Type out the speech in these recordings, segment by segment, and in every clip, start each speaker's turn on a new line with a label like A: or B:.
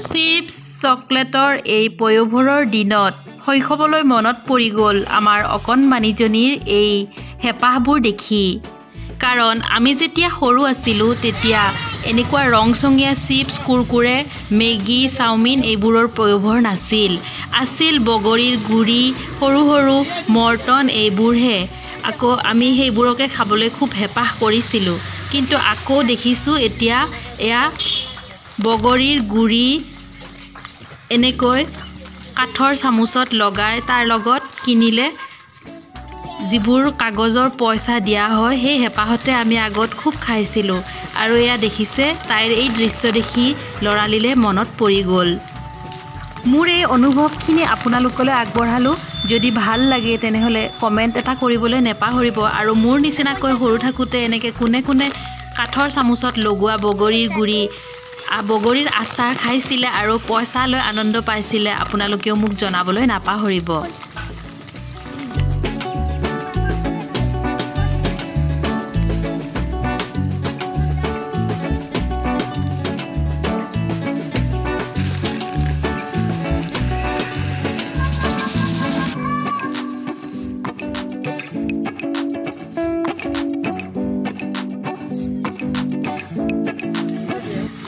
A: Chips চকলেটৰ এই পয়োভৰৰ দিনত শৈশৱলৈ মনত পৰি গ'ল আমাৰ অকণমানিজনীৰ এই হেঁপাহবোৰ দেখি। কাৰণ আমি যেতিয়া সৰু আছিলোঁ তেতিয়া এনেকুৱা ৰংচঙীয়া চিপছ, কুৰকুৰে, মেগী, চাওমিন এইবোৰৰ পয়োভৰ নাছিল। আছিল বগৰীৰ গুৰি, সৰু সৰু মৰ্টন এইবোৰহে। আকৌ আমি সেইবোৰকে খাবলৈ খুব হেঁপাহ কৰিছিলোঁ। কিন্তু আকৌ দেখিছোঁ এতিয়া এয়া বগৰীৰ গুৰি এনেকৈ কাঠৰ চামুচত লগাই তাৰ লগত কিনিলে যিবোৰ কাগজৰ পইচা দিয়া হয় সেই হেঁপাহতে আমি আগত খুব খাইছিলোঁ। আৰু এয়া দেখিছে তাইৰ এই দৃশ্য দেখি লৰালিলে মনত পৰি গ'ল। মোৰ এই অনুভৱখিনি আপোনালোকলৈ আগবঢ়ালোঁ। যদি ভাল লাগে তেনেহ'লে কমেণ্ট এটা কৰিবলৈ নেপাহৰিব। আৰু মোৰ নিচিনাকৈ সৰু থাকোঁতে এনেকৈ কোনে কোনে কাঠৰ চামুচত লগোৱা বগৰীৰ গুৰি, বগৰীৰ আচাৰ খাইছিলে আৰু পইচা লৈ আনন্দ পাইছিলে আপোনালোকেও মোক জনাবলৈ নাপাহৰিব।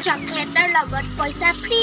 B: চকলেটৰ লগত পইচা ফ্ৰী।